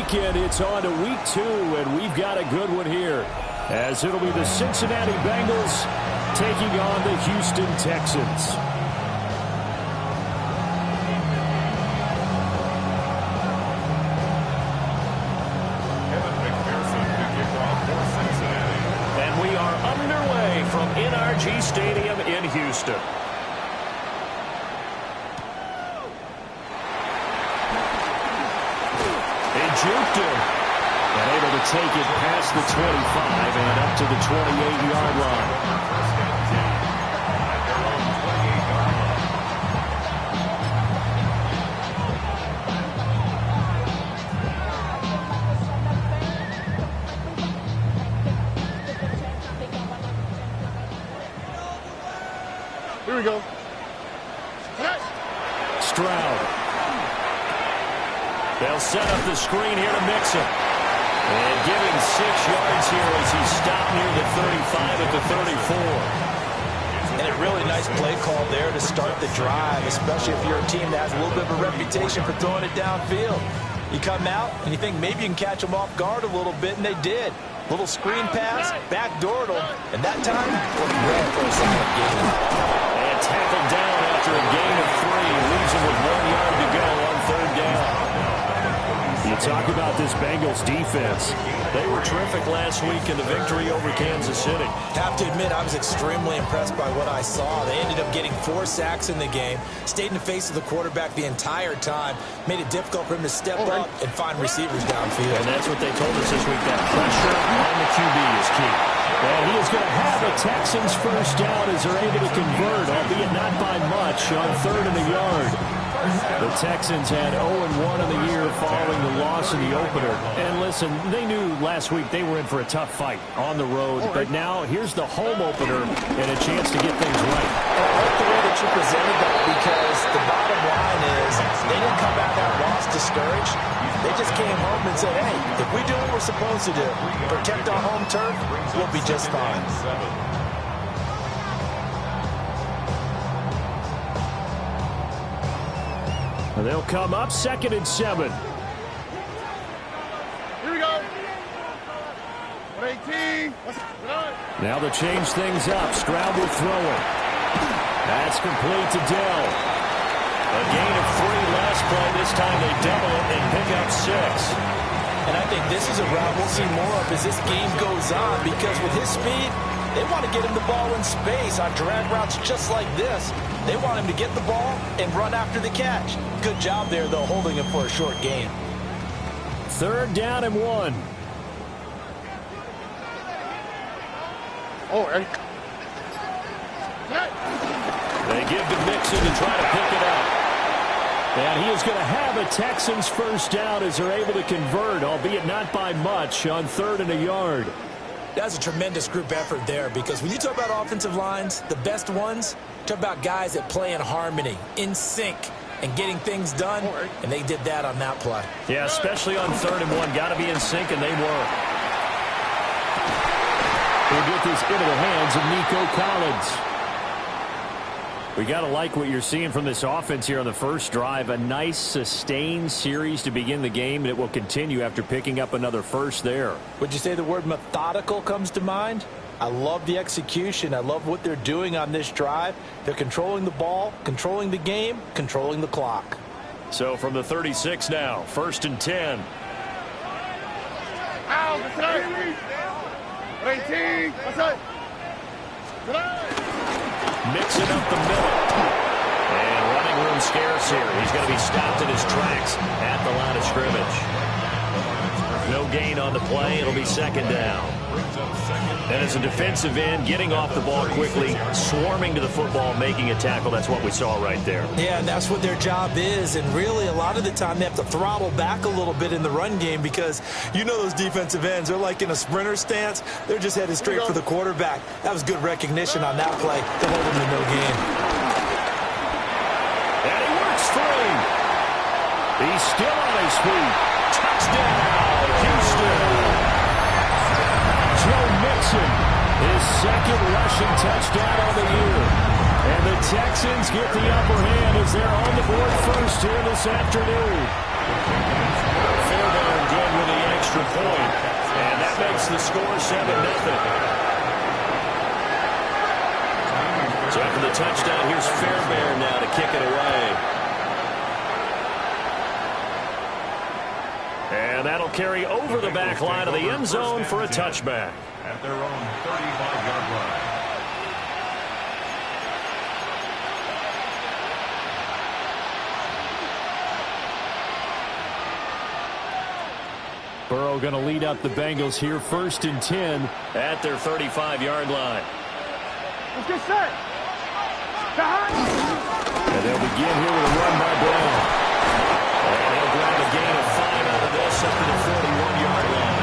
weekend, it's on to week 2, and we've got a good one here, as it'll be the Cincinnati Bengals taking on the Houston Texans. And we are underway from NRG Stadium in Houston. Juked him, and able to take it past the 25 and up to the 28-yard line. Here we go. Stroud. They'll set up the screen here to Mixon. And give him 6 yards here as he stopped near the 35 at the 34. And a really nice play call there to start the drive, especially if you're a team that has a little bit of a reputation for throwing it downfield. You come out and you think maybe you can catch them off guard a little bit, and they did. Little screen pass, backdoored them, and that time, ran for a second gain. And tackled down after a gain of 3. Leaves him with 1 yard to go on 3rd down. You talk about this Bengals defense. They were terrific last week in the victory over Kansas City. Have to admit, I was extremely impressed by what I saw. They ended up getting 4 sacks in the game, stayed in the face of the quarterback the entire time, made it difficult for him to step up and find receivers downfield. And that's what they told us this week, that pressure on the QB is key. And he is going to have the Texans first down as they're able to convert, albeit not by much, on 3rd and a yard. The Texans had 0-1 in the year following the loss in the opener. And listen, they knew last week they were in for a tough fight on the road. But now here's the home opener and a chance to get things right. I like the way that you presented that, because the bottom line is they didn't come out of that loss discouraged. They just came home and said, hey, if we do what we're supposed to do, protect our home turf, we'll be just fine. They'll come up 2nd and 7. Here we go. 118. Now to change things up. Stroud will throw it. That's complete to Dell. A gain of 3 last play. This time they double it and pick up 6. And I think this is a route we'll see more of as this game goes on, because with his speed, they want to get him the ball in space on drag routes just like this. They want him to get the ball and run after the catch. Good job there, though, holding him for a short gain. 3rd down and 1. Oh, Eddie. They give to Mixon to try to pick it up. And he is going to have a Texans first down as they're able to convert, albeit not by much, on 3rd and a yard. That's a tremendous group effort there, because when you talk about offensive lines, the best ones, talk about guys that play in harmony, in sync, and getting things done, and they did that on that play. Yeah, especially on 3rd and 1. Got to be in sync, and they were. We'll get this into the hands of Nico Collins. We got to like what you're seeing from this offense here on the first drive. A nice, sustained series to begin the game, and it will continue after picking up another first there. Would you say the word methodical comes to mind? I love the execution. I love what they're doing on this drive. They're controlling the ball, controlling the game, controlling the clock. So from the 36 now, 1st and 10. Ow, 18. What's up? Mixing up the middle. And running room scarce here. He's going to be stopped in his tracks at the line of scrimmage. No gain on the play. It'll be 2nd down. And as a defensive end, getting off the ball quickly, swarming to the football, making a tackle. That's what we saw right there. Yeah, and that's what their job is. And really, a lot of the time, they have to throttle back a little bit in the run game, because you know those defensive ends, they're like in a sprinter stance. They're just headed straight for the quarterback. That was good recognition on that play to hold them to no gain. And he works free. He's still on his feet. Touchdown, Houston. Joe Mixon, his 2nd rushing touchdown on the year. And the Texans get the upper hand as they're on the board first here this afternoon. Fairbairn good with the score 7-0. So after the touchdown, here's Fairbairn now to kick it away. And that'll carry over the back line of the end zone for a touchback. At their own 35-yard line. Burrow going to lead up the Bengals here, 1st and 10 at their 35-yard line. Let's get set. And they'll begin here with a run by Brown. And he'll grab a gain of 5 out of this up to the 41-yard line.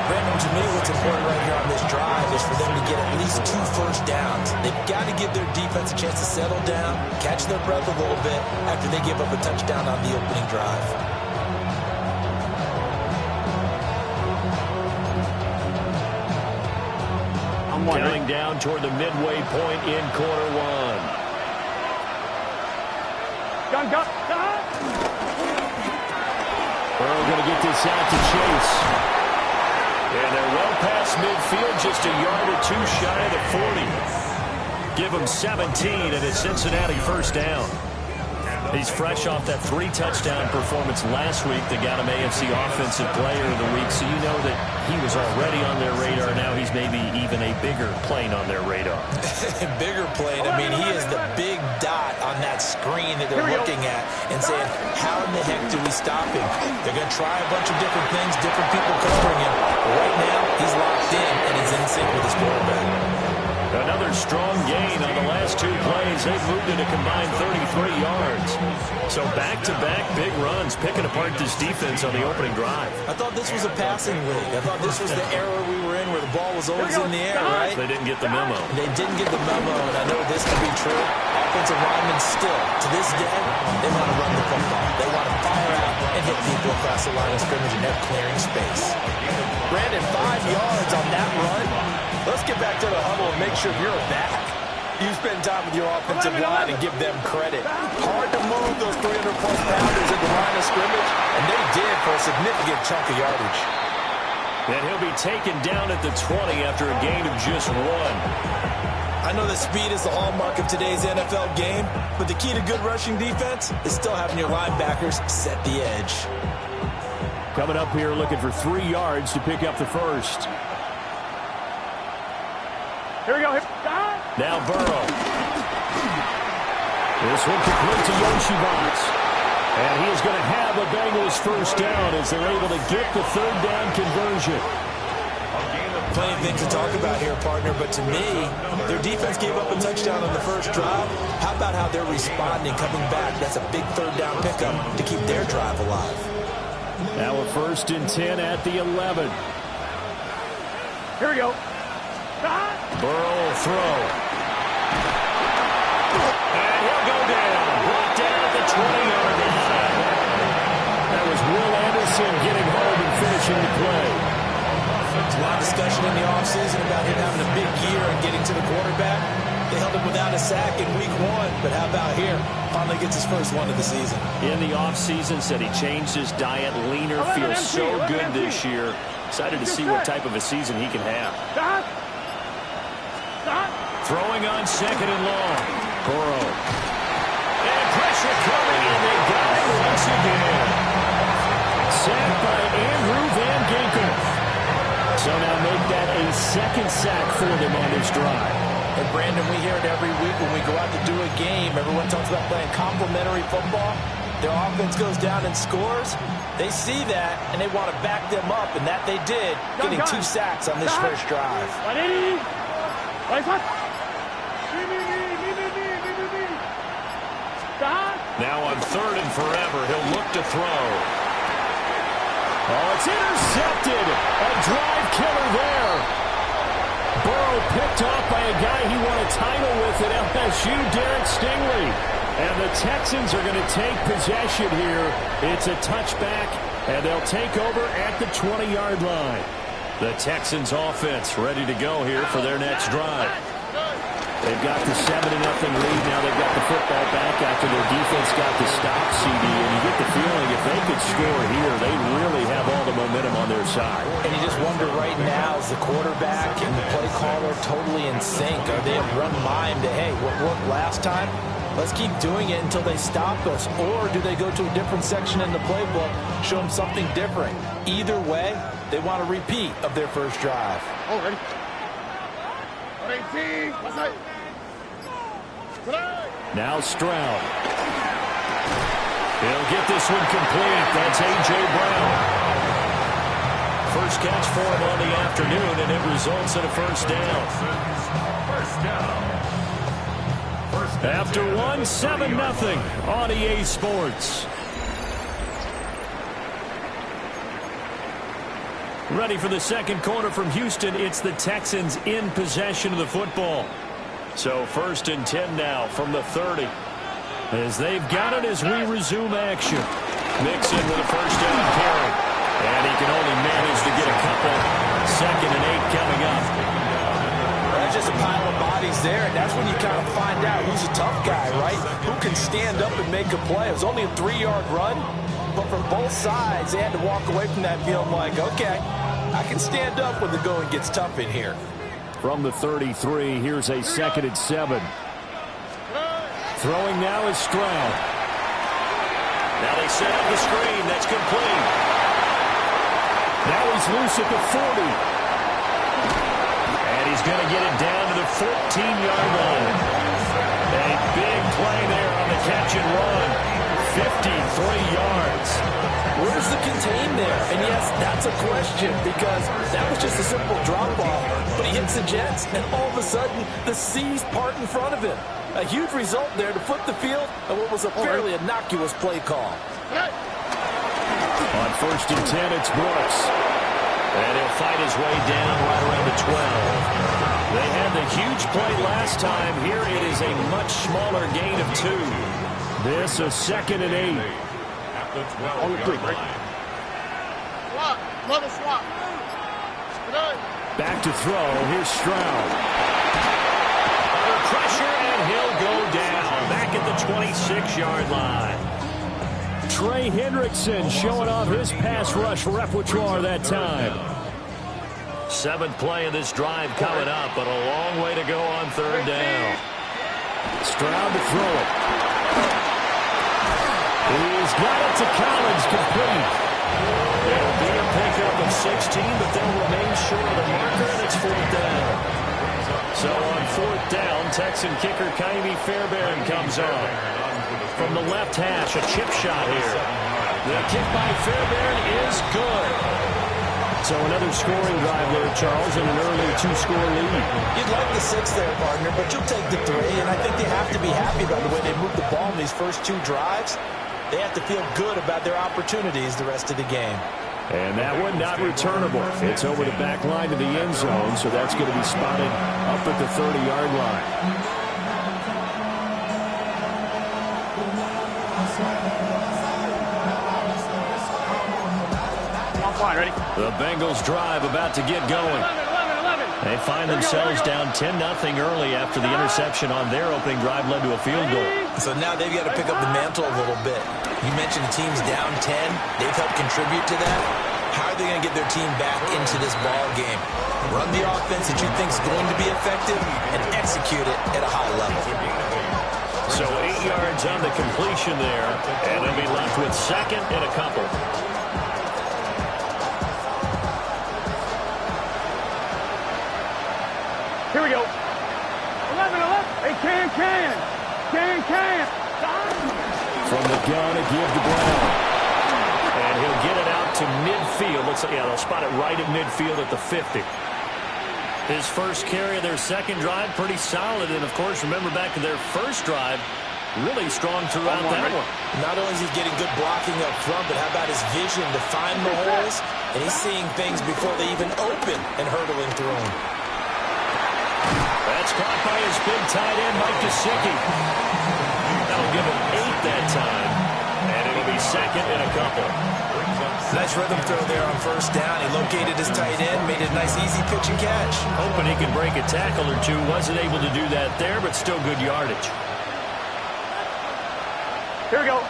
Brandon, to me, what's important right here on this drive is for them to get at least 2 first downs. They've got to give their defense a chance to settle down, catch their breath a little bit after they give up a touchdown on the opening drive. Counting down toward the midway point in quarter 1. Gun. Burrow going to get this out to Chase. And they're well past midfield, just a yard or 2 shy of the 40. Give them 17 and a Cincinnati first down. He's fresh off that 3-touchdown performance last week that got him AFC Offensive Player of the Week, so you know that he was already on their radar. Now he's maybe even a bigger plane on their radar. Bigger plane. I mean, he is the big dot on that screen that they're looking at and saying, how in the heck do we stop him? They're going to try a bunch of different things, different people covering him. But right now, he's locked in, and he's in sync with his quarterback. Another strong gain on the last 2 plays. They've moved it a combined 33 yards. So back-to-back big runs, picking apart this defense on the opening drive. I thought this was a passing league. I thought this was the era we were in where the ball was always in the air, right? They didn't get the memo. They didn't get the memo, and I know this to be true. Offensive linemen still, to this day, they want to run the football. They want to fire out and hit people across the line of scrimmage and net clearing space. Brandon, 5 yards on that run. Let's get back to the huddle and make sure you're a back. You spend time with your offensive line and give them credit. Hard to move those 300-plus pounders at the line of scrimmage, and they did for a significant chunk of yardage. And he'll be taken down at the 20 after a gain of just 1. I know that speed is the hallmark of today's NFL game, but the key to good rushing defense is still having your linebackers set the edge. Coming up here looking for 3 yards to pick up the first. Here we go. Now Burrow. This one complete to Yoshibats. And he is going to have a Bengals first down as they're able to get the 3rd down conversion. Plenty of things to talk about here, partner, but to me, their defense gave up a touchdown on the first drive. How about how they're responding, coming back? That's a big 3rd down pickup to keep their drive alive. Now a 1st and 10 at the 11. Here we go. Burrow will throw. And he'll go down. Brought down at the 20-yard line. That was Will Anderson getting home and finishing the play. There's a lot of discussion in the offseason about him having a big year and getting to the quarterback. They held him without a sack in week 1, but how about here? Finally gets his first one of the season. In the offseason, said he changed his diet, leaner, feels so good this year. Excited to see what type of a season he can have. Throwing on 2nd and long. Burrow. And pressure coming, and they got him once again. Sacked by Andrew Van Ginkel. So now make that a 2nd sack for them on this drive. And Brandon, we hear it every week when we go out to do a game. Everyone talks about playing complementary football. Their offense goes down and scores. They see that, and they want to back them up, and that they did, getting 2 sacks on this first drive. Now on 3rd and forever, he'll look to throw. Oh, it's intercepted. A drive killer there. Burrow picked off by a guy he won a title with at LSU, Derek Stingley. And the Texans are going to take possession here. It's a touchback, and they'll take over at the 20-yard line. The Texans offense ready to go here for their next drive. They've got the 7-0 lead. Now they've got the football back after their defense got the stop, CD. And you get the feeling if they could score here, they really have all the momentum on their side. And you just wonder right now, is the quarterback and the play caller totally in sync? Are they of one mind that, hey, what worked last time? Let's keep doing it until they stop us. Or do they go to a different section in the playbook, show them something different? Either way, they want a repeat of their first drive. Oh, ready? Now Stroud. He'll get this one complete. That's A.J. Brown. First catch for him on the afternoon, and it results in a first down. First down. After 7-0 on EA Sports. Ready for the second quarter from Houston. It's the Texans in possession of the football. So 1st and 10 now from the 30. As they've got it as we resume action. Mixon with a first down carry. And he can only manage to get a couple. 2nd and 8 coming up. That's just a pile of bodies there, and that's when you kind of find out who's a tough guy, right? Who can stand up and make a play. It was only a 3-yard run, but from both sides, they had to walk away from that feeling like, okay, I can stand up when the going gets tough in here. From the 33, here's a 2nd and 7. Throwing now is Stroud. Now they set up the screen. That's complete. Now he's loose at the 40. And he's going to get it down to the 14-yard line. A big play there on the catch and run. 53 yards. Where's the contain there? And yes, that's a question because that was just a simple drop-off. But he hits the Jets, and all of a sudden, the seas part in front of him. A huge result there to flip the field on what was a fairly innocuous play call. On 1st and 10, it's Brooks. And he'll fight his way down right around the 12. They had the huge play last time. Here it is a much smaller gain of 2. This a 2nd and 8. At the 12-yard line. Swap. Mother swap. Back to throw. Here's Stroud. Under pressure, and he'll go down. Back at the 26-yard line. Trey Hendrickson showing off his pass rush repertoire that time. 7th play of this drive coming up, but a long way to go on 3rd down. Stroud to throw it. He's got it to Collins, complete. It'll be a pickup of 16, but they'll remain short of the marker, and it's 4th down. So on 4th down, Texan kicker Ka'imi Fairbairn comes on. From the left hash, a chip shot here. The kick by Fairbairn is good. So another scoring drive there, Charles, and an early 2-score lead. You'd like the 6 there, partner, but you'll take the 3, and I think they have to be happy about the way they moved the ball in these first 2 drives. They have to feel good about their opportunities the rest of the game. And that one not returnable. It's over the back line to the end zone, so that's going to be spotted up at the 30-yard line. Ready? The Bengals drive about to get going. They find themselves down 10-0 early after the interception on their opening drive led to a field goal. So now they've got to pick up the mantle a little bit. You mentioned teams down 10. They've helped contribute to that. How are they going to get their team back into this ball game? Run the offense that you think is going to be effective and execute it at a high level. So 8 yards on the completion there, and they'll be left with 2nd and a couple. Here we go. 11. Hey, can. From the gun, a give to Brown. And he'll get it out to midfield. Looks like, yeah, they'll spot it right at midfield at the 50. His first carry of their 2nd drive, pretty solid. And, of course, remember back to their first drive, really strong throughout that one. Not only is he getting good blocking up front, but how about his vision to find the holes? And he's seeing things before they even open and hurtling through them. That's caught by his big tight end, Mike Gesicki. That'll give him 8 that time. And it'll be 2nd and a couple. Nice rhythm throw there on 1st down. He located his tight end, made it a nice easy pitch and catch. Hoping he could break a tackle or two. Wasn't able to do that there, but still good yardage. Here we go.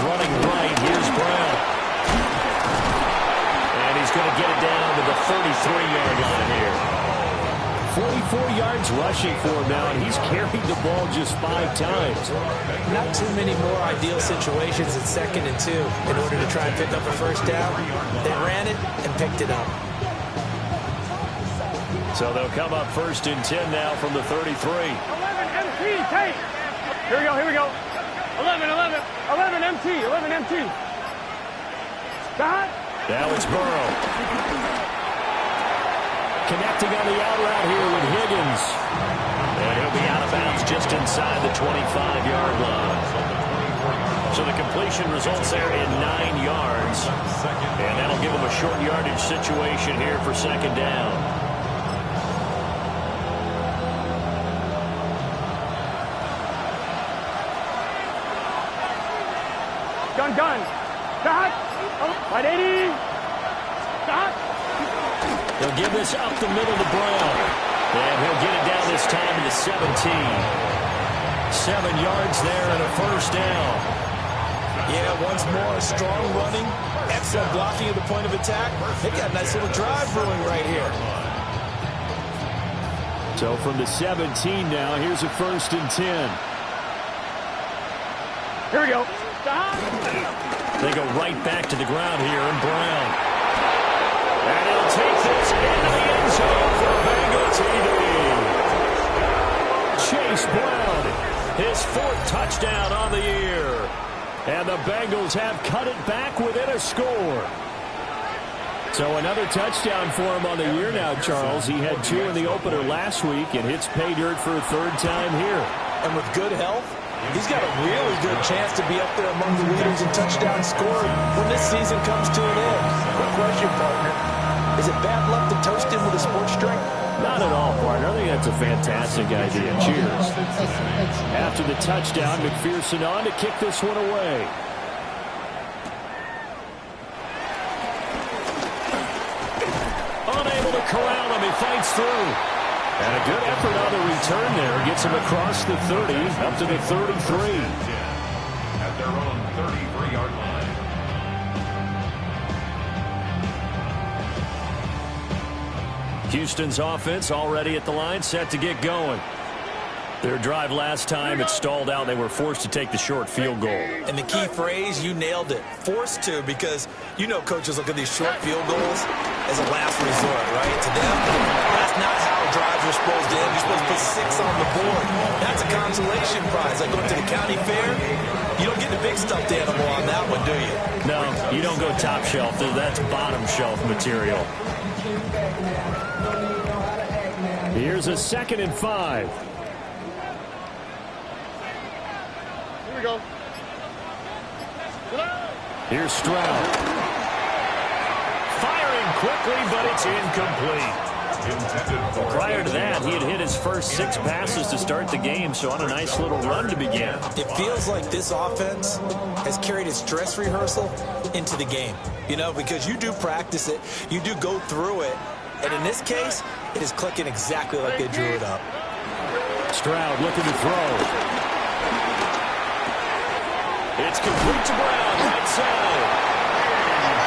Running right, here's Brown. 33-yard line here. 44 yards rushing for him now, and he's carried the ball just 5 times. Not too many more ideal situations in 2nd and 2 in order to try and pick up a first down. They ran it and picked it up. So they'll come up 1st and 10 now from the 33. 11 MT, take. Here we go. 11 MT. Stop. Now it's Burrow. Connecting on the out route here with Higgins. And he'll be out of bounds just inside the 25-yard line. So the completion results there in 9 yards. And that'll give him a short yardage situation here for 2nd down. Gun. Stop. 180. Stop. He'll give this up the middle to Brown. And he'll get it down this time to the 17. 7 yards there and a first down. Yeah, once more, strong running, excellent blocking at the point of attack. They got a nice little drive brewing right here. So from the 17 now, here's a 1st and 10. Here we go. Stop. They go right back to the ground here, and Brown. And he'll take this into the end zone for a Bengal TD. Chase Brown, his 4th touchdown on the year. And the Bengals have cut it back within a score. So another touchdown for him on the year now, Charles. He had 2 in the opener last week and hits pay dirt for a 3rd time here. And with good health, he's got a really good chance to be up there among the leaders in touchdown scoring when this season comes to an end. Quick question, partner. Is it bad luck to toast him with a sports drink? Not at all, partner. I think that's a fantastic idea. Cheers. After the touchdown, McPherson on to kick this one away. Unable to corral him. He fights through. And a good effort on the return there. Gets him across the 30, up to the 33. At their own 33-yard line. Houston's offense already at the line, set to get going. Their drive last time, it stalled out. They were forced to take the short field goal. And the key phrase, you nailed it. Forced to, because you know coaches look at these short field goals as a last resort, right? To them, that's not how drives are supposed to end. You're supposed to put 6 on the board. That's a consolation prize. Like going to the county fair, you don't get the big stuffed animal on that one, do you? No, you don't go top shelf. That's bottom shelf material. Here's a 2nd and 5. Here we go. Here's Stroud. Firing quickly, but it's incomplete. Prior to that, he had hit his first 6 passes to start the game, so on a nice little run to begin. It feels like this offense has carried its dress rehearsal into the game. You know, because you do practice it, you do go through it, and in this case, it is clicking exactly like they drew it up. Stroud looking to throw. It's complete to Brown, right side.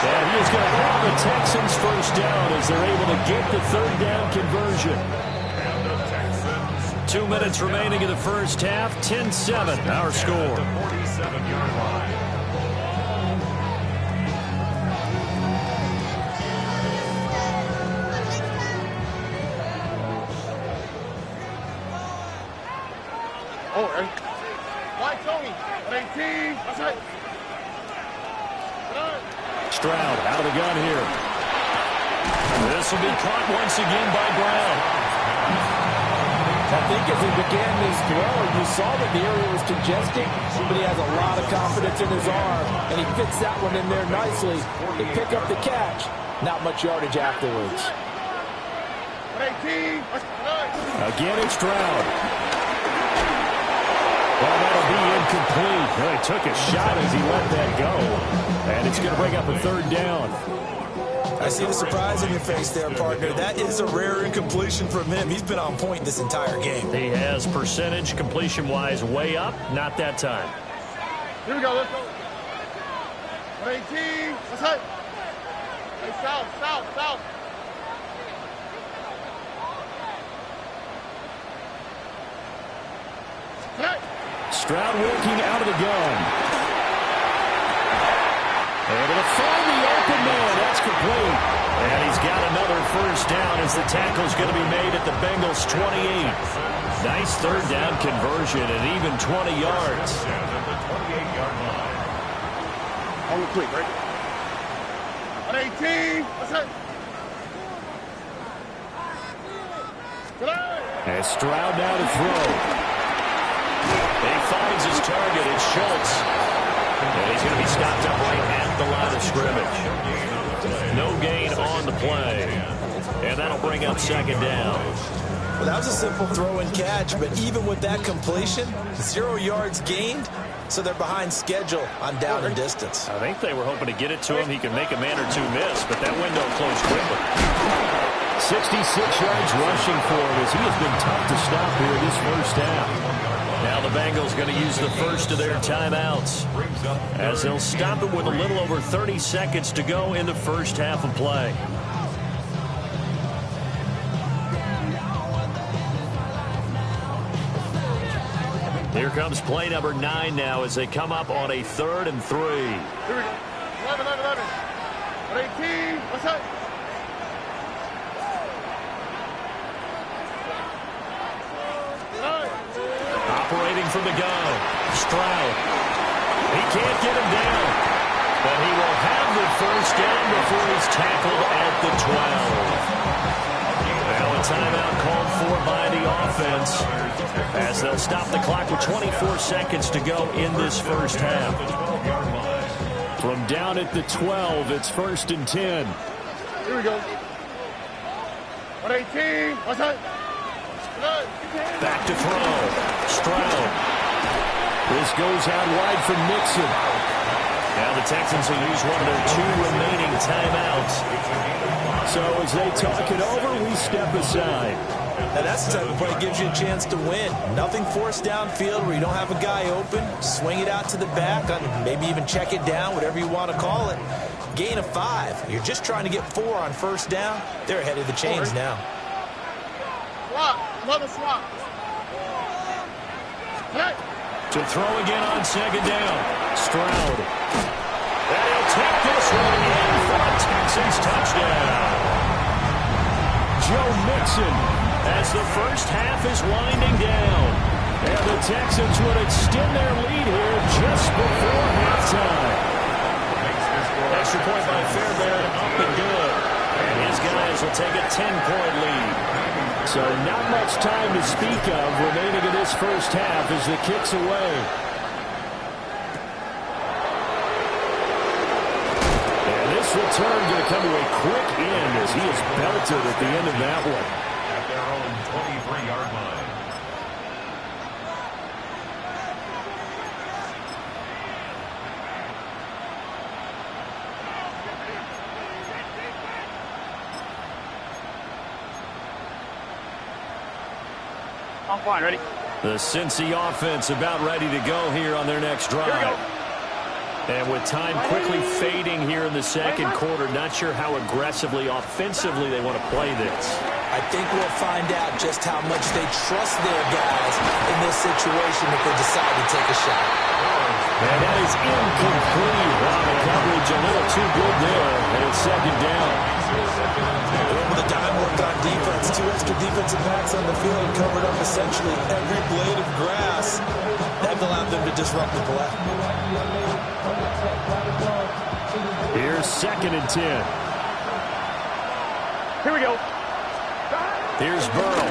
And he is going to have the Texans first down as they're able to get the 3rd down conversion. 2 minutes remaining in the first half, 10-7, our score. 47-yard line. Oh, White Tony. 18. That's right. Stroud out of the gun here. This will be caught once again by Brown. I think as he began this throw, you saw that the area was congested, but he has a lot of confidence in his arm, and he fits that one in there nicely to pick up the catch. Not much yardage afterwards. 18. Again, it's Stroud. Well, that'll be incomplete. Well, he took a shot as he let that go. And it's going to bring up a 3rd down. I see the surprise in your face there, partner. That is a rare incompletion from him. He's been on point this entire game. He has percentage completion-wise way up. Not that time. Here we go. Let's go. 18. That's it. Hey, south. Stroud working out of the gun. Able to find the open man. That's complete. And he's got another first down as the tackle's going to be made at the Bengals' 28. Nice third down conversion and even 20 yards. At the 28-yard line. On the quick, right? 118. What's that? As Stroud now to throw. He finds his target. It's Schultz. And he's going to be stopped up right at the line of scrimmage. No gain on the play. And that'll bring up second down. Well, that was a simple throw and catch, but even with that completion, 0 yards gained, so they're behind schedule on down and distance. I think they were hoping to get it to him. He could make a man or two miss, but that window closed quickly. 66 yards rushing for him as he has been tough to stop here this first half. Now the Bengals going to use the first of their timeouts as they'll stop it with a little over 30 seconds to go in the first half of play. Here comes play number 9 now as they come up on a 3rd and 3. Here we go. 11. 118. What's that? Operating from the gun. Stroud. He can't get him down. But he will have the first down before he's tackled at the 12. Now a timeout called for by the offense as they'll stop the clock with 24 seconds to go in this first half. From down at the 12, it's 1st and 10. Here we go. 118. What's that? Back to throw. Stroud. This goes out wide from Mixon. Now the Texans will use one of their 2 remaining timeouts. So as they talk it over, we step aside. Now that's the type of play that gives you a chance to win. Nothing forced downfield where you don't have a guy open. Swing it out to the back, maybe even check it down, whatever you want to call it. Gain of 5. You're just trying to get 4 on first down. They're ahead of the chains now. Swap. Another swap. Hey. To throw again on second down. Stroud. And he'll take this one in for a Texans touchdown. Joe Mixon as the first half is winding down. And the Texans would extend their lead here just before halftime. Extra point by Fairbairn, up and good. And his guys will take a 10-point lead. So not much time to speak of remaining in this first half as the kick's away. And this return going to come to a quick end as he is belted at the end of that one. At their own 23-yard line. I'm fine. Ready? The Cincy offense about ready to go here on their next drive. Here we go. And with time quickly fading here in the second quarter, not sure how aggressively, offensively they want to play this. I think we'll find out just how much they trust their guys in this situation if they decide to take a shot. And that is incomplete. Wow, the coverage a little too good there, and it's second down. With the dime work on defense, 2 extra defensive backs on the field covered up essentially every blade of grass. That allowed them to disrupt the play. Here's 2nd and 10. Here we go. Here's Burrow.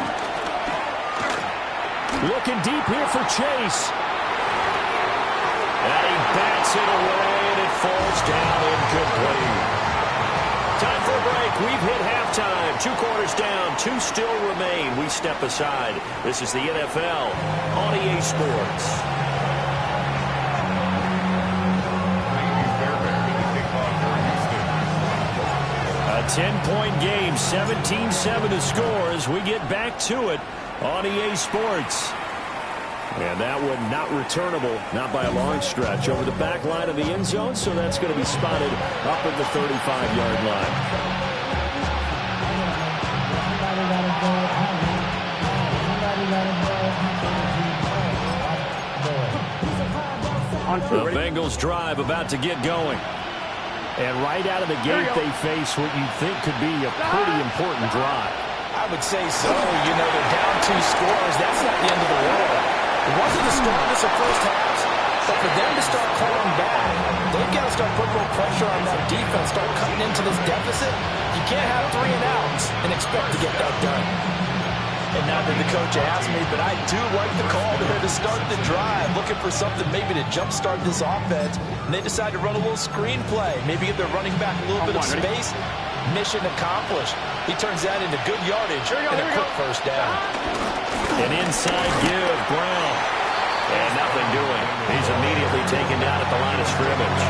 Looking deep here for Chase. And he bats it away, and it falls down incomplete. Time for a break. We've hit halftime. 2 quarters down. 2 still remain. We step aside. This is the NFL on EA Sports. A 10-point game, 17-7 to score as we get back to it on EA Sports. And that one not returnable, not by a long stretch, over the back line of the end zone, so that's going to be spotted up at the 35-yard line. The Bengals drive about to get going. And right out of the gate, they face what you think could be a pretty important drive. I would say so. You know, they're down 2 scores. That's not the end of the world. It wasn't the strongest of first halves, but for them to start clawing back, they've got to start putting more pressure on that defense, start cutting into this deficit. You can't have 3 and outs and expect to get that done. And not that the coach asked me, but I do like the call there to start the drive, looking for something maybe to jumpstart this offense. And they decide to run a little screen play, maybe give their running back a little bit of space. Mission accomplished. He turns that into good yardage and a quick first down. An inside give, Brown. And nothing doing. He's immediately taken down at the line of scrimmage.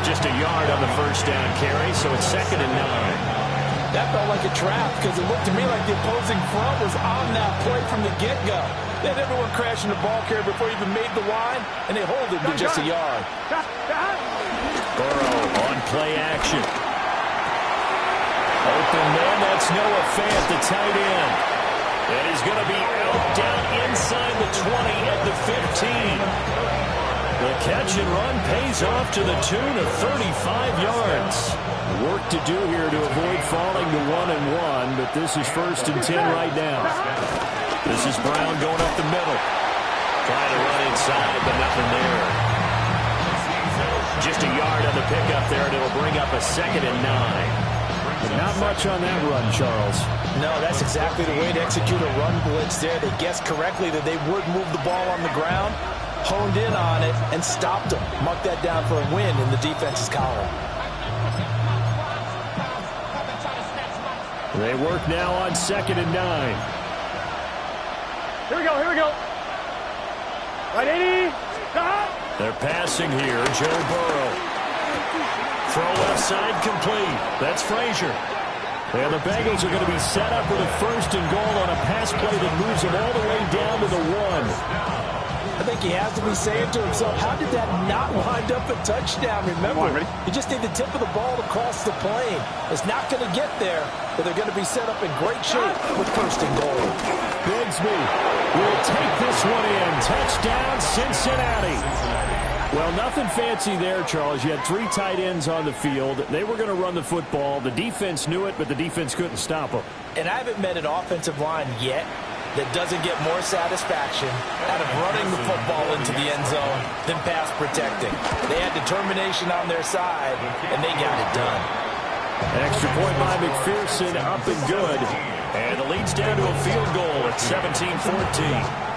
Just a yard on the first down carry, so it's 2nd and 9. That felt like a trap because it looked to me like the opposing front was on that play from the get-go. They had everyone crashing the ball carrier before he even made the line, and they hold him to just a yard. Burrow on play action. Open man, that's Noah Fant, the tight end. And he's going to be out down inside the 20 at the 15. The catch and run pays off to the tune of 35 yards. Work to do here to avoid falling to 1-1, but this is 1st and 10 right now. This is Brown going up the middle. Trying to run inside, but nothing there. Just a yard on the pickup there, and it'll bring up a 2nd and 9. But not much on that run, Charles. No, that's exactly the way to execute a run blitz there. They guessed correctly that they would move the ball on the ground, honed in on it, and stopped them. Mark that down for a win in the defense's column. They work now on 2nd and 9. Here we go. Right, 80. They're passing here. Joe Burrow. Throw left side complete. That's Frazier. And the Bengals are going to be set up with a 1st and goal on a pass play that moves them all the way down to the 1. I think he has to be saying to himself, how did that not wind up a touchdown? Remember, you just need the tip of the ball to cross the plane. It's not going to get there, but they're going to be set up in great shape with 1st and goal. Bigsby will take this one in. Touchdown, Cincinnati. Well, nothing fancy there, Charles. You had 3 tight ends on the field. They were going to run the football. The defense knew it, but the defense couldn't stop them. And I haven't met an offensive line yet that doesn't get more satisfaction out of running the football into the end zone than pass protecting. They had determination on their side, and they got it done. An extra point by McPherson, up and good. And the lead's down to a field goal at 17-14.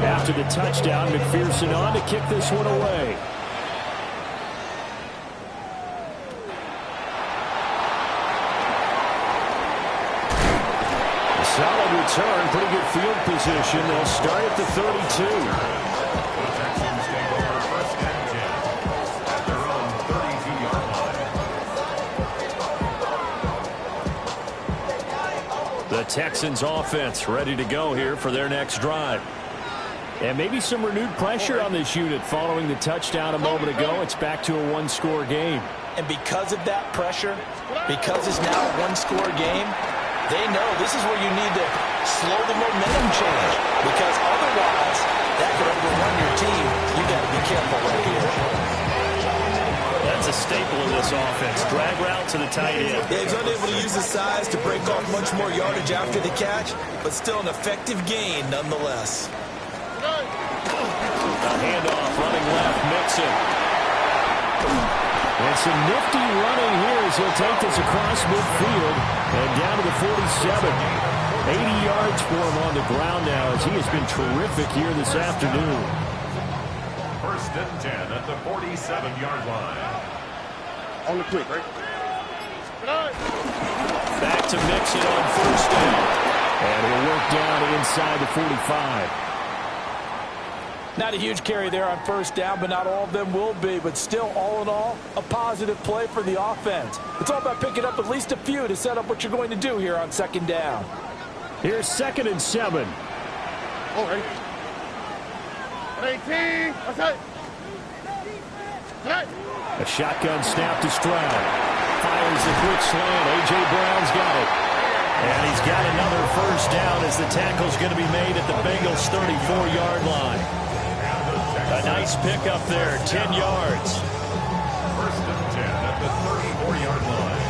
After the touchdown, McPherson on to kick this one away. Solid return, pretty good field position. They'll start at the 32. The Texans take over 1st and 10 at their own 32-yard line. The Texans offense ready to go here for their next drive. And maybe some renewed pressure on this unit following the touchdown a moment ago. It's back to a 1-score game. And because of that pressure, because it's now a 1-score game, they know this is where you need to slow the momentum change, because otherwise that could overrun your team. You got to be careful right here. That's a staple of this offense. Drag route to the tight end. Yeah, he's unable to use his size to break off much more yardage after the catch, but still an effective gain nonetheless. A handoff running left, Mixon. And some nifty running here as he'll take this across midfield and down to the 47. 80 yards for him on the ground now as he has been terrific here this afternoon. 1st and 10 at the 47-yard line. On the quick, right? Back to Mixon on 1st down. And he'll work down inside the 45. Not a huge carry there on 1st down, but not all of them will be. But still, all in all, a positive play for the offense. It's all about picking up at least a few to set up what you're going to do here on 2nd down. Here's 2nd and 7. Oh, ready? 18. What's that? A shotgun snap to Stroud. Fires There's the quick slant. A.J. Brown's got it. And he's got another first down as the tackle's going to be made at the Bengals' 34-yard line. A nice pickup there, 10 yards. First and 10 at the 34-yard line.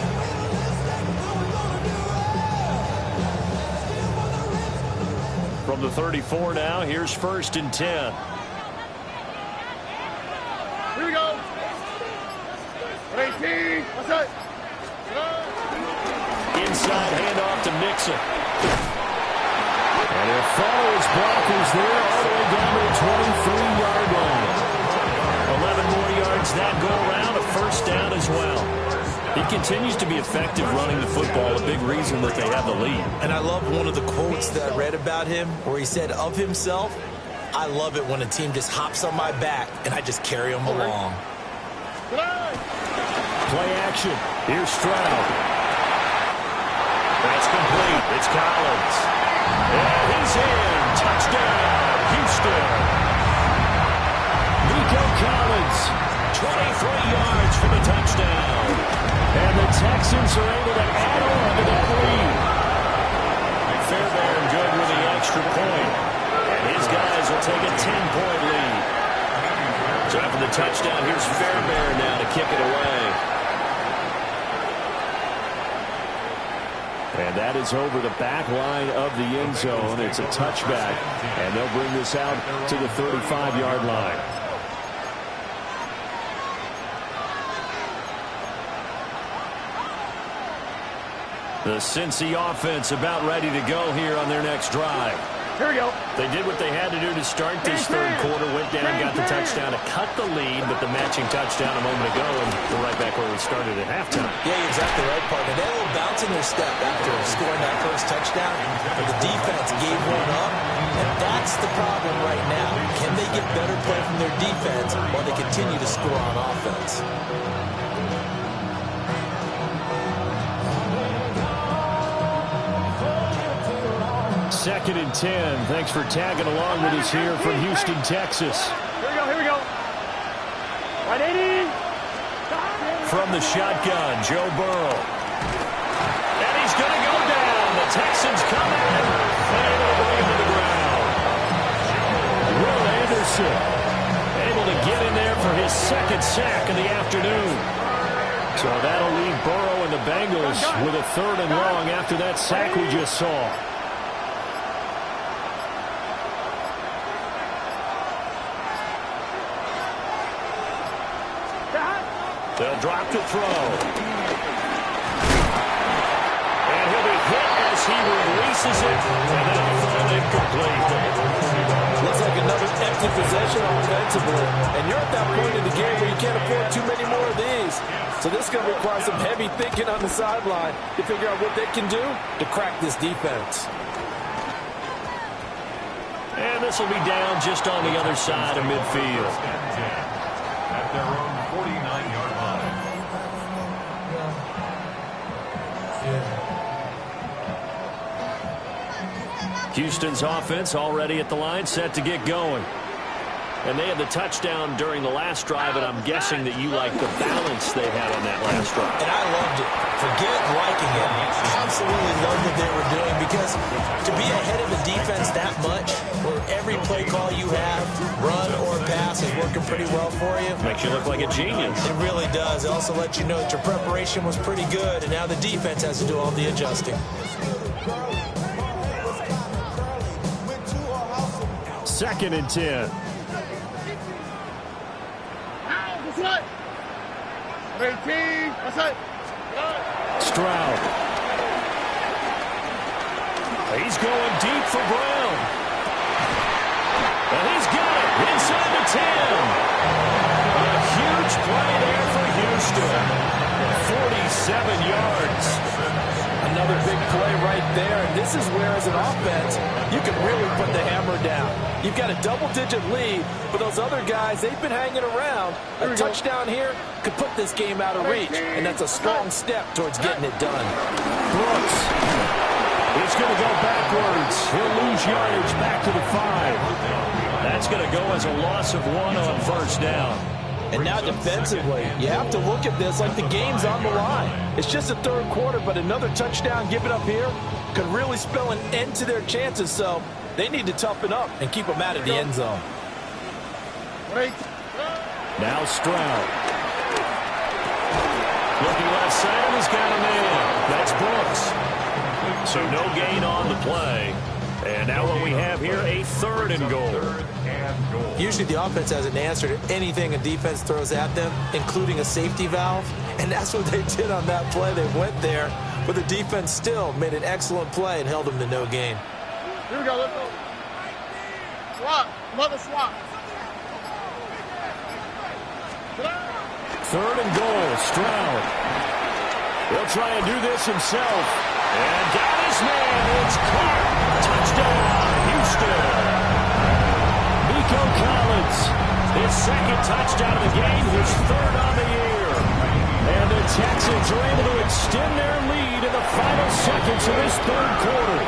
From the 34 now, here's first and 10. Here we go. 18. What's that? Inside handoff to Mixon. And he'll follow his blockers there all the way down to the 23-yard line. 11 more yards that go around, a first down as well. He continues to be effective running the football, a big reason that they have the lead. And I love one of the quotes that I read about him where he said of himself, I love it when a team just hops on my back and I just carry them along. Play action. Here's Stroud. That's complete. It's Collins. And he's in. Touchdown, Houston. Nico Collins, 23 yards for the touchdown. And the Texans are able to add on to that lead. Fairbairn good with the extra point. And his guys will take a 10-point lead. So after the touchdown, here's Fairbairn now to kick it away. And that is over the back line of the end zone. It's a touchback, and they'll bring this out to the 35-yard line. The Cincy offense about ready to go here on their next drive. Here we go. They did what they had to do to start this third quarter, went down, got the touchdown to cut the lead, but the matching touchdown a moment ago, and we're right back where we started at halftime. Yeah, you're exactly right, partner. They had a little bounce in their step after scoring that first touchdown, but the defense gave one up, and that's the problem right now. Can they get better play from their defense while they continue to score on offense? Second and 10. Thanks for tagging along with us here from Houston, Texas. Here we go. Here we go. 180. From the shotgun, Joe Burrow. And he's going to go down. The Texans come in. And they'll bring him to the ground. Will Anderson able to get in there for his second sack of the afternoon. So that'll leave Burrow and the Bengals with a third and long after that sack we just saw. They'll drop to throw. And he'll be hit as he releases it. And that'll fall incomplete. Looks like another empty possession offensively. And you're at that point in the game where you can't afford too many more of these. So this is going to require some heavy thinking on the sideline to figure out what they can do to crack this defense. And this will be down just on the other side of midfield. At their own 49-yard line. Houston's offense already at the line, set to get going. And they had the touchdown during the last drive, and I'm guessing that you like the balance they had on that last drive. And I loved it. Forget liking it. Absolutely loved what they were doing, because to be ahead of the defense that much, where every play call you have, run or pass, is working pretty well for you. Makes you look like a genius. It really does. It also lets you know that your preparation was pretty good, and now the defense has to do all the adjusting. Second and 10. What's that? 18. What's that? Stroud. He's going deep for Brown. And he's got it inside the 10. A huge play there for Houston. 47 yards. Another big play right there. And this is where, as an offense, you can really put the hammer down. You've got a double-digit lead, but those other guys, they've been hanging around. A touchdown here could put this game out of reach, and that's a strong step towards getting it done. Brooks. He's going to go backwards. He'll lose yardage back to the 5. That's going to go as a loss of 1 on first down. And now defensively, you have to look at this like the game's on the line. It's just the third quarter, but another touchdown given up here could really spell an end to their chances. So they need to toughen up and keep them out of the end zone. Now Stroud. Looking left side, he's got a man. That's Brooks. So no gain on the play. And now what we have here, a 3rd and goal. Usually the offense has an answer to anything a defense throws at them, including a safety valve. And that's what they did on that play. They went there, but the defense still made an excellent play and held them to no gain. Here we go, let's go. Swap, another swap. 3rd and goal, Stroud. He'll try and do this himself. And got his man. It's caught. Touchdown, Houston. Nico Collins, his 2nd touchdown of the game, his 3rd on the year. And the Texans are able to extend their lead in the final seconds of this 3rd quarter.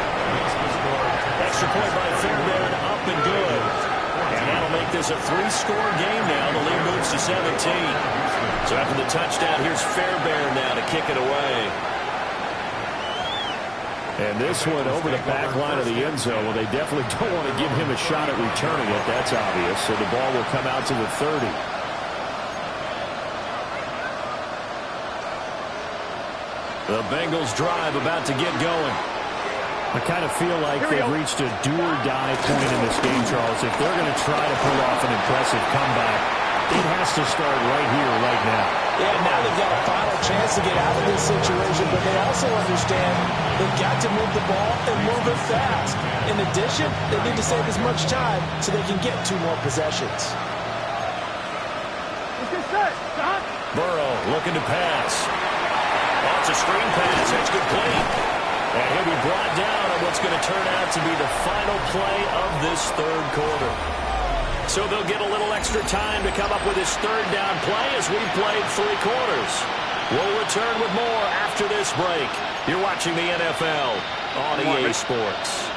Extra point by Fairbairn, up and good. And that'll make this a 3-score game now. The lead moves to 17. So after the touchdown, here's Fairbairn now to kick it away. And this one over the back line of the end zone. Well, they definitely don't want to give him a shot at returning it. That's obvious. So the ball will come out to the 30. The Bengals drive about to get going. I kind of feel like they've reached a do-or-die point in this game, Charles. If they're going to try to pull off an impressive comeback, it has to start right here, right now. Yeah, now they've got a final chance to get out of this situation, but they also understand they've got to move the ball and move it fast. In addition, they need to save as much time so they can get 2 more possessions. Burrow looking to pass. Oh, it's a screen pass. That's complete. And he'll be brought down on what's going to turn out to be the final play of this 3rd quarter. So they'll get a little extra time to come up with this 3rd down play as we've played 3 quarters. We'll return with more after this break. You're watching the NFL on EA Sports.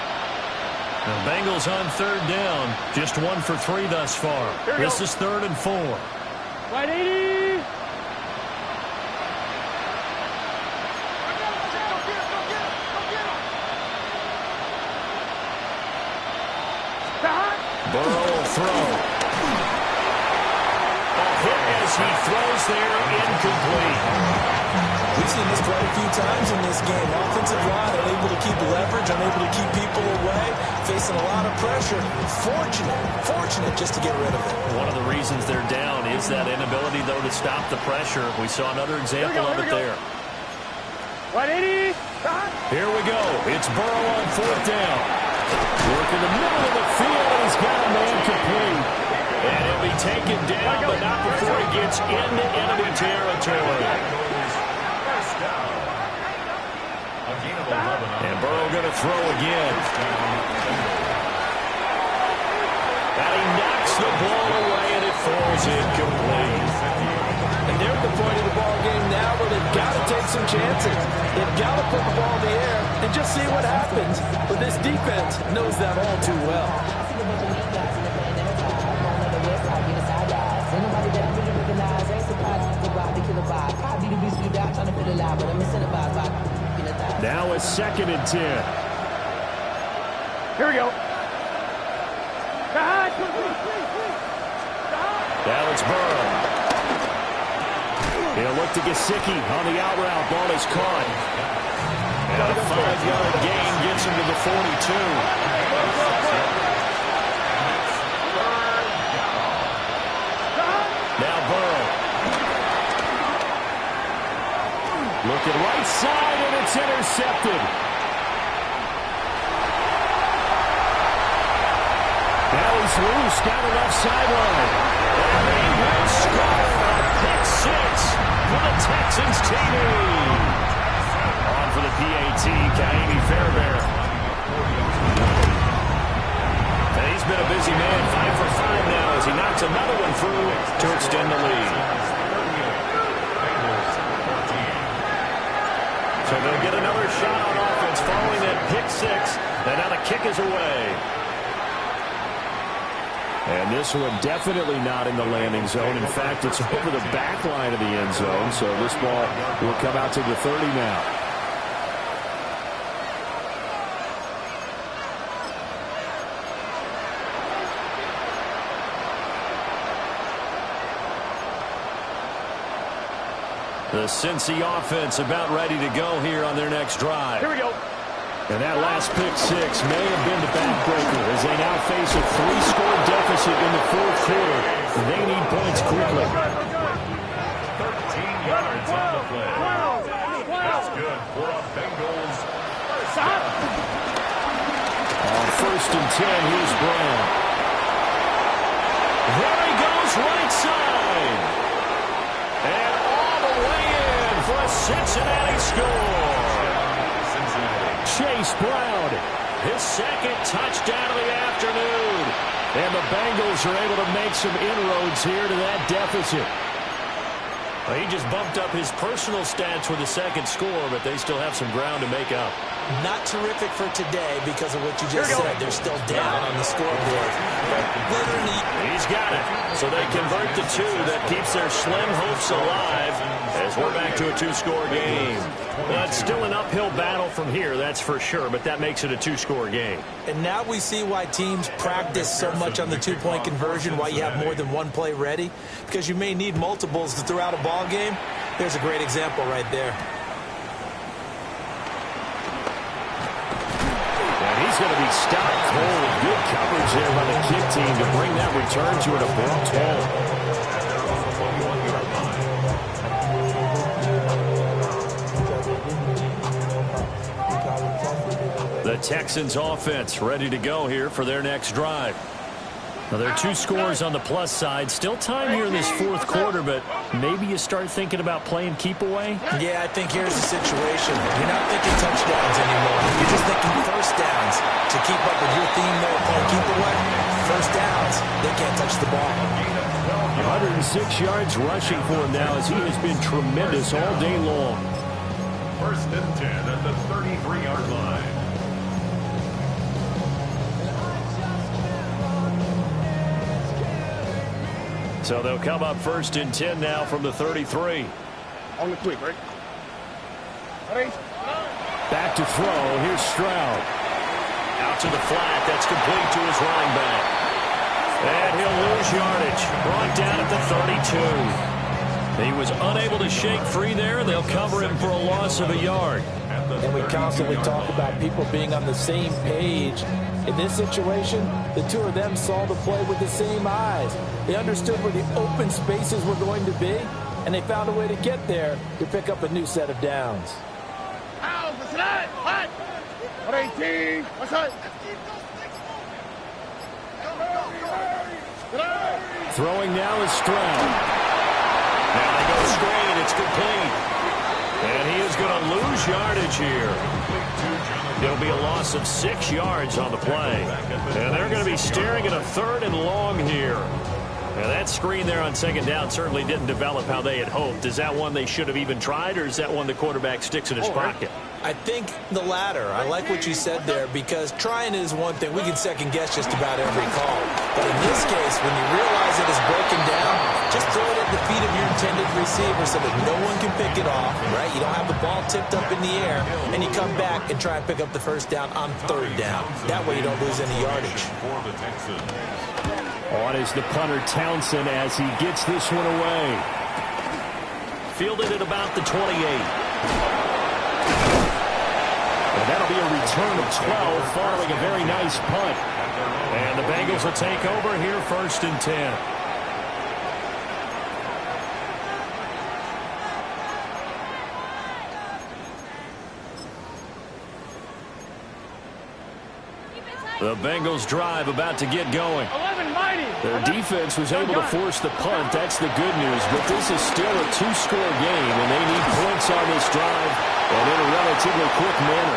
The Bengals on 3rd down. Just 1 for 3 thus far. This is 3rd and 4. Right 80. Burrow will throw. A hit as he throws there, incomplete. We've seen this quite a few times in this game. Offensive line unable to keep leverage, unable to keep people away, facing a lot of pressure. Fortunate just to get rid of it. One of the reasons they're down is that inability, though, to stop the pressure. We saw another example of it there. 180. Here we go. It's Burrow on 4th down. Work in the middle of the field, and he's got a man complete. And he'll be taken down, but not before he gets into enemy territory. And Burrow going to throw again. And he knocks the ball away, and it falls incomplete. And they're at the point of the ball game now where they've got to take some chances. They've got to put the ball in the air and just see what happens. But this defense knows that all too well. Now it's 2nd and 10. Here we go. Now it's Burrow. He'll look to Gesicki on the out route. Ball is caught. And a 5-yard gain gets him to the 42. Now Burrow. Looking right side, and it's intercepted. Now he's loose down the left sideline. And he will score a pick 6 for the Texans TD. On for the PAT, Ka'imi Fairbairn. And he's been a busy man, 5 for 5 now as he knocks another one through to extend the lead. So they'll get another shot on offense following that pick 6. And now the kick is away. And this one definitely not in the landing zone. In fact, it's over the back line of the end zone. So this ball will come out to the 30 now. The Cincy offense about ready to go here on their next drive. Here we go. And that last pick six may have been the backbreaker as they now face a 3-score deficit in the fourth quarter. They need points quickly. 13 yards on the play. That's good for a Bengals. On 1st and 10, here's Brown. There he goes right side. And all the way in for a Cincinnati score. Chase Brown, his second touchdown of the afternoon. And the Bengals are able to make some inroads here to that deficit. Well, he just bumped up his personal stats with a second score, but they still have some ground to make up. Not terrific for today because of what you just said. They're still down on the scoreboard. He's got it. So they convert the two. That keeps their slim hopes alive as we're back to a 2-score game. Well, it's still an uphill battle from here, that's for sure, but that makes it a 2-score game. And now we see why teams practice so much on the 2-point conversion, why you have more than one play ready, because you may need multiples to throw out a ball game. There's a great example right there. He's going to be stopped cold. Good coverage there by the kick team to bring that return to an abrupt halt. The Texans offense ready to go here for their next drive. Now, there are 2 scores on the plus side. Still time here in this fourth quarter, but maybe you start thinking about playing keep away? Yeah, I think here's the situation. You're not thinking touchdowns anymore. You're just thinking first downs. To keep up with your theme there, playing keep away, first downs, they can't touch the ball. 106 yards rushing for him now as he has been tremendous all day long. 1st and 10 at the 33-yard line. So they'll come up 1st and 10 now from the 33. On the quick, right? Ready? Back to throw. Here's Stroud. Out to the flat. That's complete to his running back. And he'll lose yardage. Brought down at the 32. He was unable to shake free there. They'll cover him for a loss of a yard. And we constantly talk about people being on the same page. In this situation, the two of them saw the play with the same eyes. They understood where the open spaces were going to be, and they found a way to get there to pick up a new set of downs. Throwing now is Stroud. Now they go straight. It's complete. And he is going to lose yardage here. It'll be a loss of 6 yards on the play. And they're going to be staring at a 3rd and long here. Now that screen there on 2nd down certainly didn't develop how they had hoped. Is that one they should have even tried, or is that one the quarterback sticks in his pocket? I think the latter. I like what you said there, because trying is one thing. We can second guess just about every call. But in this case, when you realize it is broken down, just throw it at the feet of your intended receiver so that no one can pick it off, right? You don't have the ball tipped up in the air, and you come back and try and pick up the 1st down on 3rd down. That way you don't lose any yardage. On is the punter Townsend as he gets this one away. Fielded at about the 28. And that'll be a return of 12 following a very nice punt. And the Bengals will take over here 1st and 10. The Bengals drive about to get going. Their defense was able to force the punt. That's the good news. But this is still a 2-score game, and they need points on this drive and in a relatively quick manner.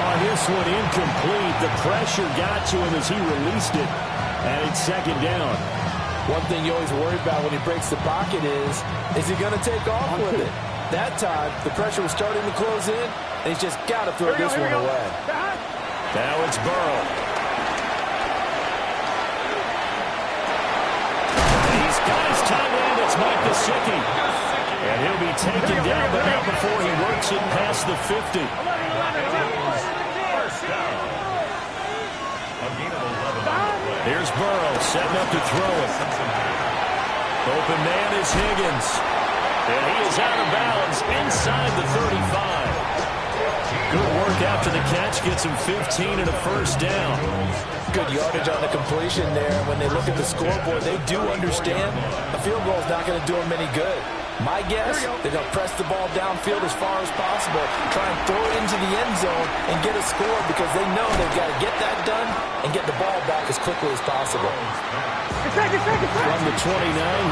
On this one, incomplete. The pressure got to him as he released it, and it's 2nd down. One thing you always worry about when he breaks the pocket is he going to take off with it? That time, the pressure was starting to close in, and he's just got to throw this one away. Now it's Burrow. be taken down, but not before he works it past the 50. First down. A gain of 11. Here's Burrow setting up to throw it. Open man is Higgins. And he is out of bounds inside the 35. Good work after the catch. Gets him 15 and a first down. Good yardage on the completion there. When they look at the scoreboard, they do understand a field goal is not going to do them any good. My guess, they're going to press the ball downfield as far as possible, try and throw it into the end zone and get a score because they know they've got to get that done and get the ball back as quickly as possible. From the 29,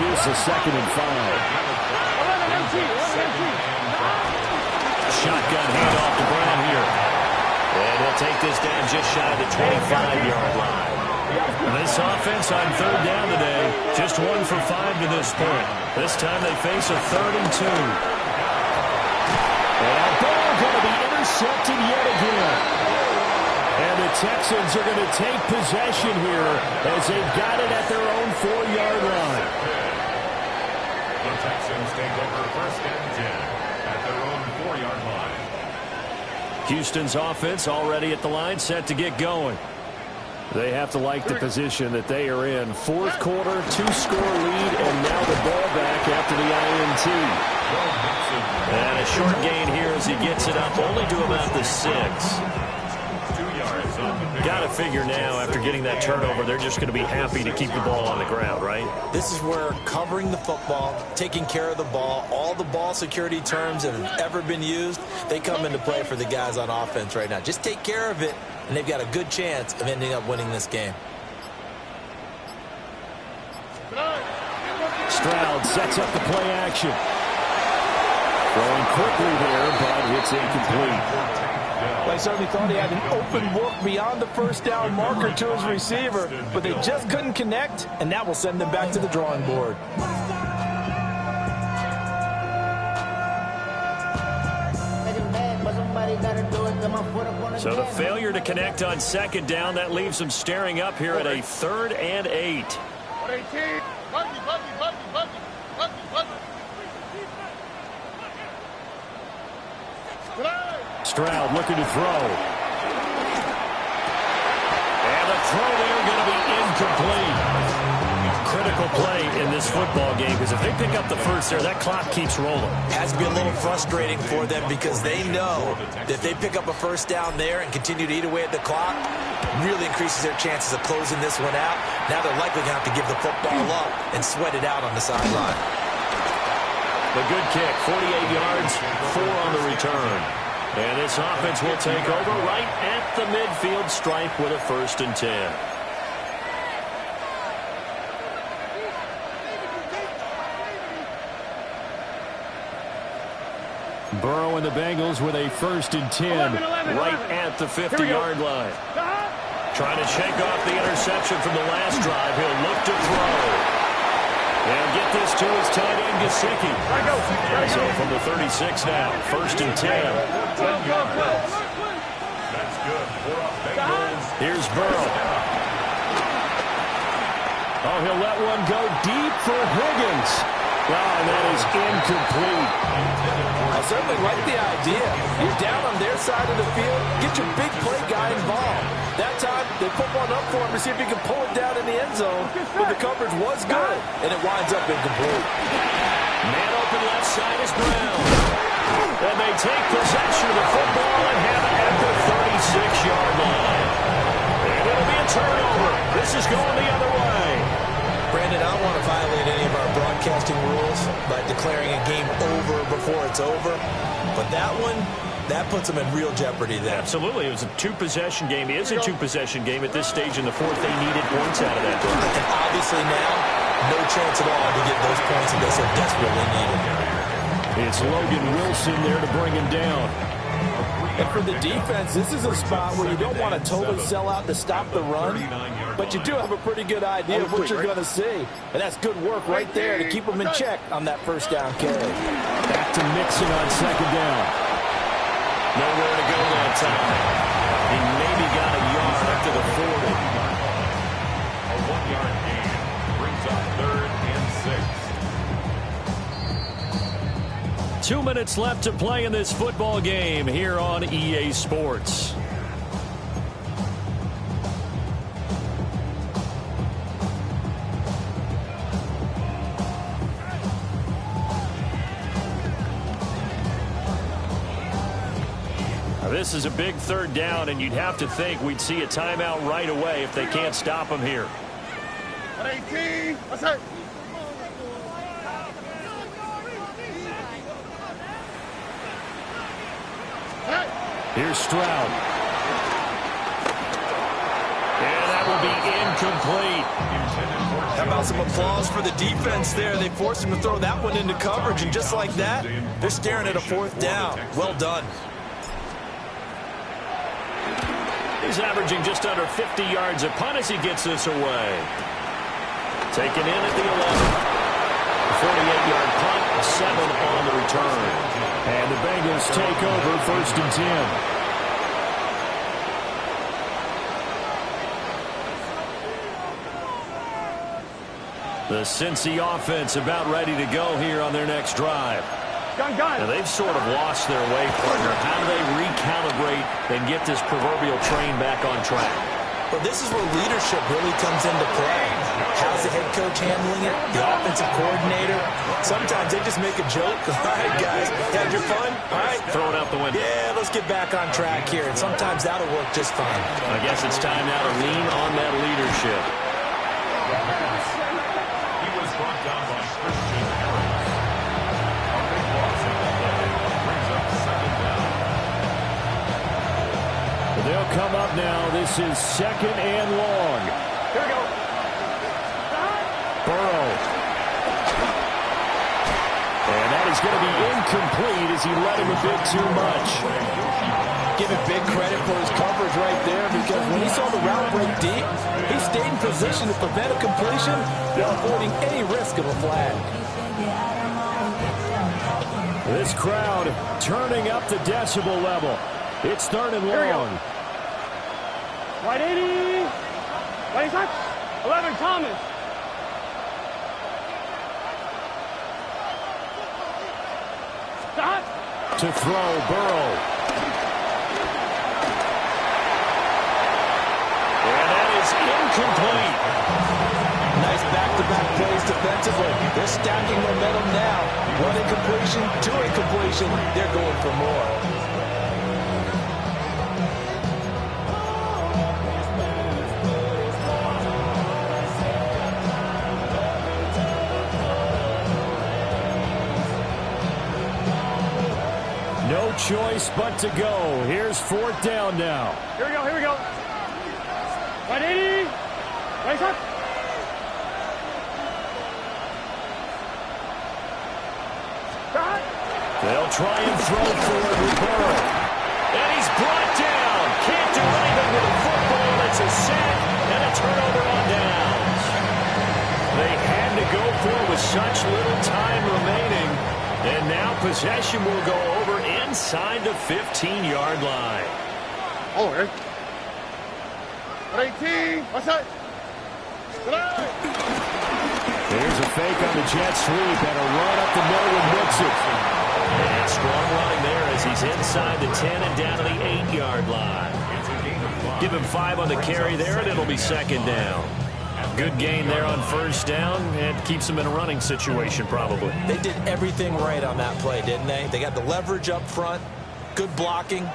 here's the 2nd and 5. Shotgun handoff to Brown here. And he'll take this down just shy of the 25-yard line. This offense on 3rd down today, just 1 for 5 to this point. This time they face a 3rd and 2. And that ball going to be intercepted yet again. And the Texans are going to take possession here as they've got it at their own 4-yard line. The Texans take over 1st and 10 at their own 4-yard line. Houston's offense already at the line, set to get going. They have to like the position that they are in. 4th quarter, 2-score lead, and now the ball back after the INT. And a short gain here as he gets it up only to about the 6. 2 yards on the pick. Got to figure now, after getting that turnover, they're just going to be happy to keep the ball on the ground, right? This is where covering the football, taking care of the ball, all the ball security terms that have ever been used, they come into play for the guys on offense right now. Just take care of it, and they've got a good chance of ending up winning this game. Stroud sets up the play action. Throwing quickly there, but it's incomplete. Well, he certainly thought he had an open look beyond the 1st down marker to his receiver, but they just couldn't connect, and that will send them back to the drawing board. So the failure to connect on 2nd down, that leaves them staring up here at a 3rd and 8. Stroud looking to throw. And the throw there going to be incomplete. Critical play in this football game because if they pick up the first there, that clock keeps rolling. Has to be a little frustrating for them because they know that if they pick up a 1st down there and continue to eat away at the clock, really increases their chances of closing this one out. Now they're likely going to have to give the football up and sweat it out on the sideline. The good kick, 48 yards, 4 on the return. And this offense will take over right at the midfield stripe with a 1st and 10. Burrow and the Bengals with a 1st and 10 right at the 50-yard line. Trying to shake off the interception from the last drive. He'll look to throw. And get this to his tight end, Gesicki. So from the 36 now, 1st and 10. That's good. 4 up Bengals. Here's Burrow. Oh, he'll let one go deep for Higgins. Oh, and that is incomplete. I certainly like the idea. You're down on their side of the field. Get your big play guy involved. That time, they put one up for him to see if he can pull it down in the end zone. But the coverage was good, and it winds up incomplete. Man open left side is Brown. And they take possession of the football and have it at the 36-yard line. And it'll be a turnover. This is going the other way. Brandon, I don't want to violate any of our broadcasting rules by declaring a game over before it's over. But that one, that puts them in real jeopardy there. Absolutely. It was a 2-possession game. It is a 2-possession game at this stage in the 4th. They needed points out of that drive. And obviously now, no chance at all to get those points that they so desperately needed. It's Logan Wilson there to bring him down. And for the defense, this is a spot where you don't want to totally sell out to stop the run, but you do have a pretty good idea of what you're going to see. And that's good work right there to keep them in check on that 1st down carry. Back to Mixon on 2nd down. Nowhere to go that time. He maybe got a yard up to the 40. A 1-yard gain brings up 3rd and 6. 2 minutes left to play in this football game here on EA Sports. This is a big third down, and you'd have to think we'd see a timeout right away if they can't stop him here. 118. What's that? Here's Stroud. And that will be incomplete. How about some applause for the defense there? They forced him to throw that one into coverage, and just like that, they're staring at a fourth down. Well done. He's averaging just under 50 yards a punt as he gets this away. Taken in at the 11. 48-yard punt, 7 on the return. And the Bengals take over 1st and 10. The Cincy offense about ready to go here on their next drive. Now, they've sort of lost their way, partner. How do they recalibrate and get this proverbial train back on track? Well, this is where leadership really comes into play. How's the head coach handling it? The offensive coordinator? Sometimes they just make a joke. All right, guys, had your fun? All right. Throw it out the window. Yeah, let's get back on track here. And sometimes that'll work just fine. I guess it's time now to lean on that leadership. He was brought down by Christian Harris. A big loss in the play. Brings up 2nd down. They'll come up now. This is 2nd and long. Here we go. Burrow. And that is going to be incomplete as he let him a bit too much. Give him big credit for his coverage right there, because when he saw the route break deep, he stayed in position to prevent a completion while avoiding any risk of a flag. This crowd turning up the decibel level. It's 3rd and long. Right 80. Right touch. 11, Thomas. Stop. To throw, Burrow. And that is incomplete. Nice back-to-back plays defensively. They're stacking momentum now. 1 incompletion, 2 incompletion. They're going for more. No choice but to go. Here's 4th down now. Here we go. Here we go. Right 80. Right touch. Stop. They'll try and throw forward with Burrow. And he's brought down. Can't do anything with the football. It's a sack and a turnover on downs. They had to go for it with such little time remaining. And now possession will go over inside the 15-yard line. Oh, okay. 18. What's that? There's a fake on the jet sweep and a run up the middle with Mixon. And strong running there as he's inside the 10 and down to the 8-yard line. Give him 5 on the carry there, and it'll be 2nd down. Good gain there on 1st down, and keeps him in a running situation probably. They did everything right on that play, didn't they? They got the leverage up front, good blocking,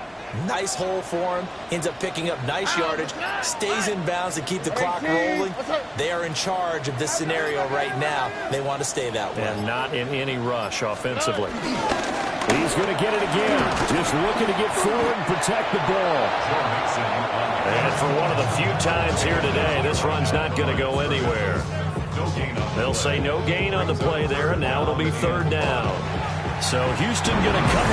nice hole for him, ends up picking up nice yardage, stays in bounds to keep the clock rolling. They are in charge of this scenario right now. They want to stay that way. And not in any rush offensively. He's going to get it again. Just looking to get forward and protect the ball. And for one of the few times here today, this run's not going to go anywhere. They'll say no gain on the play there, and now it'll be 3rd down. So Houston going to come